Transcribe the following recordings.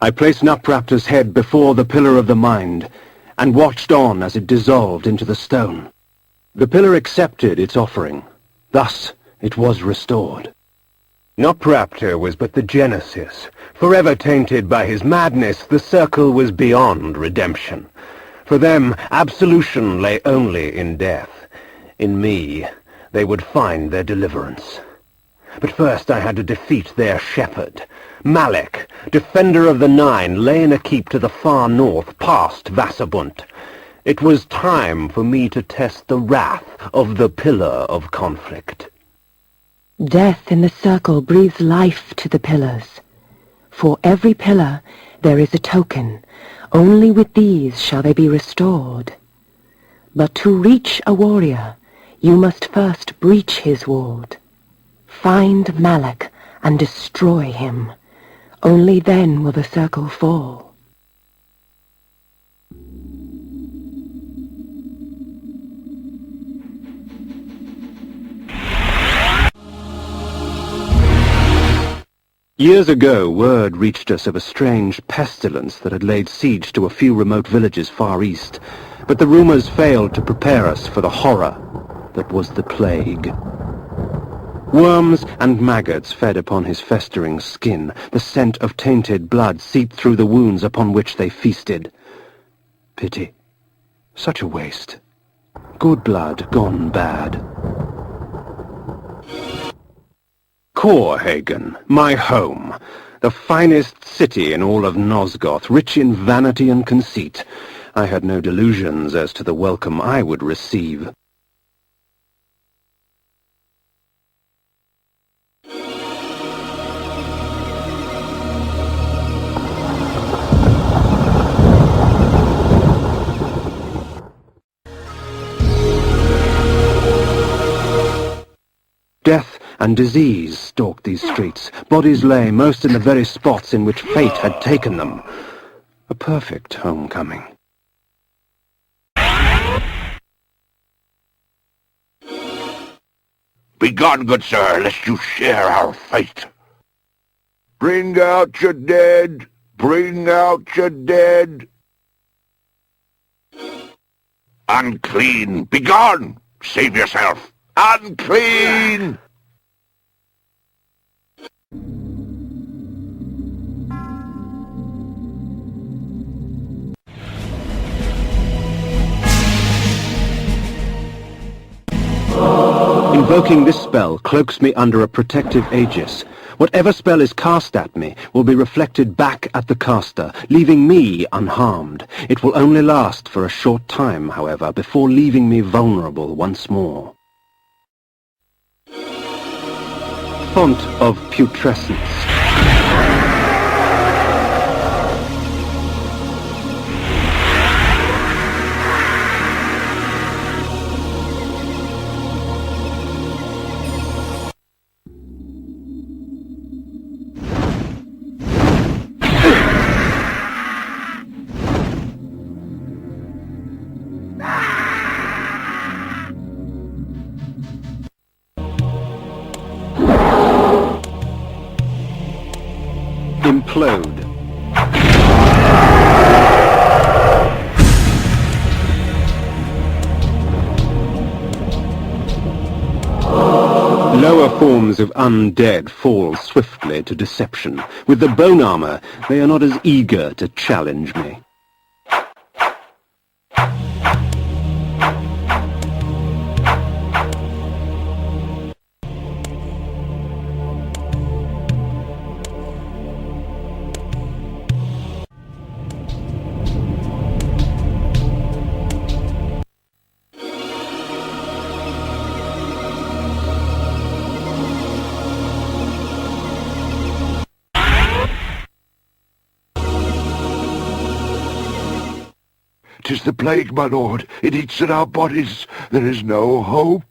I placed Nupraptor's head before the Pillar of the Mind, and watched on as it dissolved into the stone. The pillar accepted its offering. Thus it was restored. Nupraptor was but the genesis. Forever tainted by his madness, the circle was beyond redemption. For them, absolution lay only in death. In me, they would find their deliverance. But first I had to defeat their shepherd. Malek, defender of the Nine, lay in a keep to the far north, past Vassabunt. It was time for me to test the wrath of the Pillar of Conflict. Death in the circle breathes life to the pillars. For every pillar there is a token. Only with these shall they be restored. But to reach a warrior, you must first breach his ward. Find Malek and destroy him. Only then will the circle fall. Years ago, word reached us of a strange pestilence that had laid siege to a few remote villages far east, but the rumors failed to prepare us for the horror that was the plague. Worms and maggots fed upon his festering skin. The scent of tainted blood seeped through the wounds upon which they feasted. Pity. Such a waste. Good blood gone bad. Korhagen, my home. The finest city in all of Nosgoth, rich in vanity and conceit. I had no delusions as to the welcome I would receive. Death and disease stalked these streets. Bodies lay, most in the very spots in which fate had taken them. A perfect homecoming. Begone, good sir, lest you share our fate. Bring out your dead! Bring out your dead! Unclean! Begone! Save yourself! Unclean! Invoking this spell cloaks me under a protective aegis. Whatever spell is cast at me will be reflected back at the caster, leaving me unharmed. It will only last for a short time, however, before leaving me vulnerable once more. Font of Putrescence. Implode. Lower forms of undead fall swiftly to deception. With the bone armor, they are not as eager to challenge me. "'Tis the plague, my lord. It eats at our bodies. There is no hope."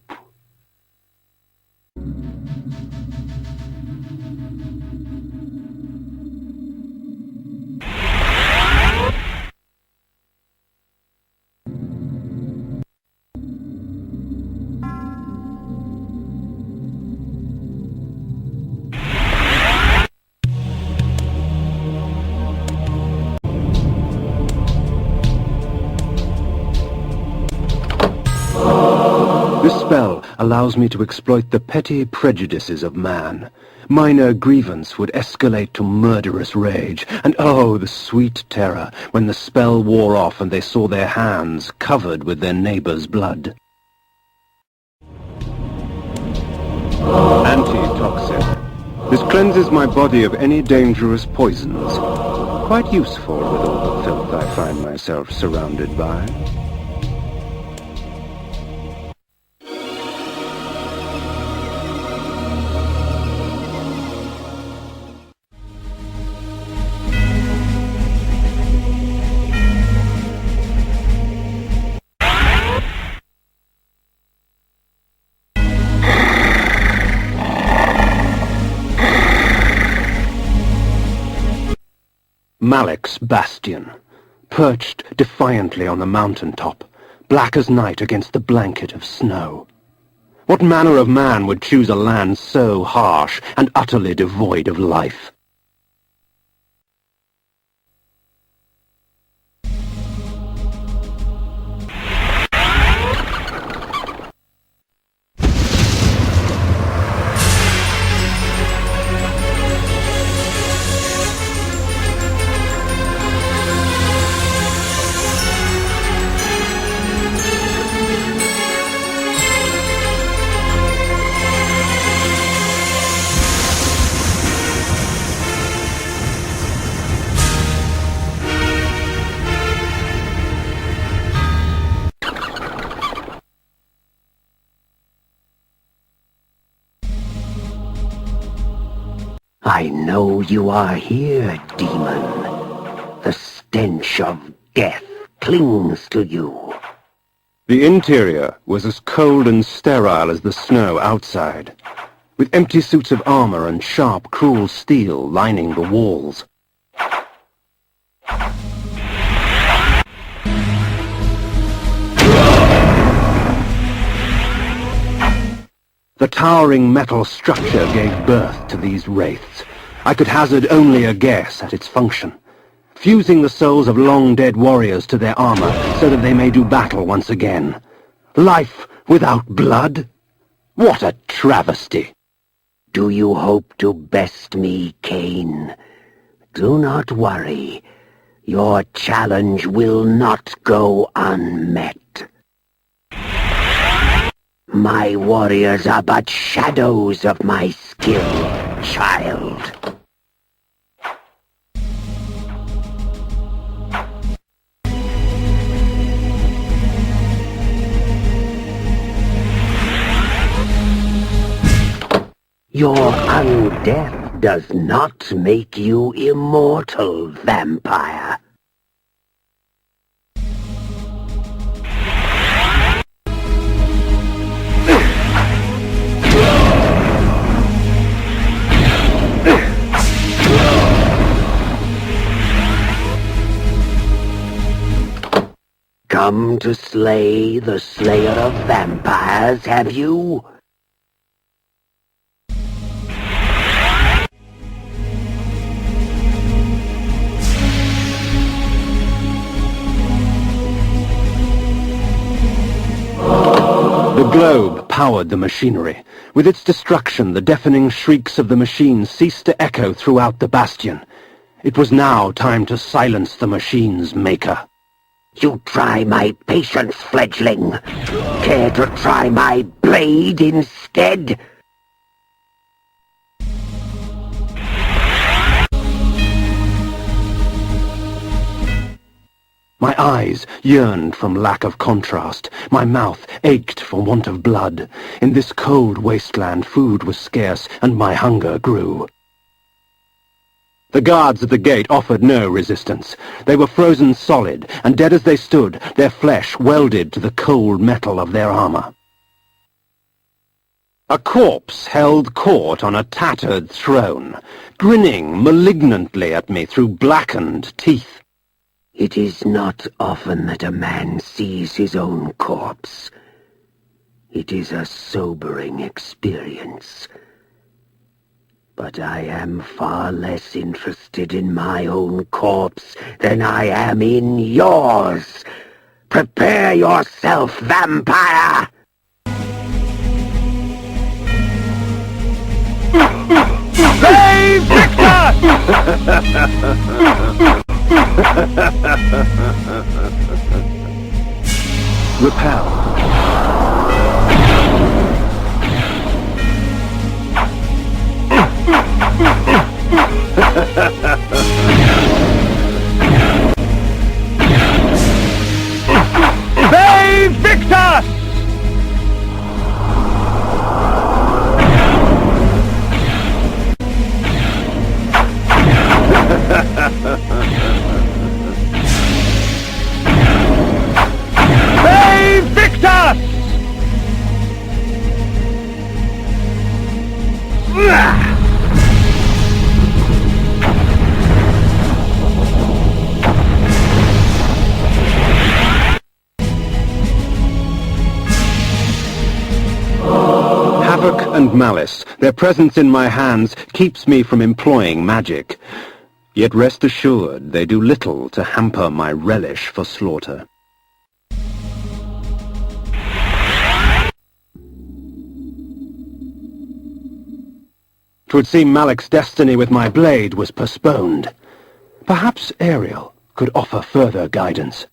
will allows me to exploit the petty prejudices of man. Minor grievance would escalate to murderous rage, and oh, the sweet terror when the spell wore off and they saw their hands covered with their neighbor's blood. Antitoxin. This cleanses my body of any dangerous poisons. Quite useful with all the filth I find myself surrounded by. Malek's bastion, perched defiantly on the mountain-top, black as night against the blanket of snow. What manner of man would choose a land so harsh and utterly devoid of life? I know you are here, demon. The stench of death clings to you. The interior was as cold and sterile as the snow outside, with empty suits of armor and sharp, cruel steel lining the walls. The towering metal structure gave birth to these wraiths. I could hazard only a guess at its function. Fusing the souls of long-dead warriors to their armor so that they may do battle once again. Life without blood? What a travesty! Do you hope to best me, Kain? Do not worry. Your challenge will not go unmet. My warriors are but shadows of my skill, child. Your undeath does not make you immortal, vampire. Come to slay the slayer of vampires, have you? The globe powered the machinery. With its destruction, the deafening shrieks of the machine ceased to echo throughout the bastion. It was now time to silence the machine's maker. You try my patience, fledgling. Care to try my blade instead? My eyes yearned from lack of contrast. My mouth ached for want of blood. In this cold wasteland, food was scarce, and my hunger grew. The guards at the gate offered no resistance. They were frozen solid, and dead as they stood, their flesh welded to the cold metal of their armor. A corpse held court on a tattered throne, grinning malignantly at me through blackened teeth. It is not often that a man sees his own corpse. It is a sobering experience. But I am far less interested in my own corpse than I am in yours. Prepare yourself, vampire! Repel. They Victus! They Victus! Havoc and malice, their presence in my hands keeps me from employing magic. Yet rest assured, they do little to hamper my relish for slaughter. 'Twould seem Malek's destiny with my blade was postponed. Perhaps Ariel could offer further guidance.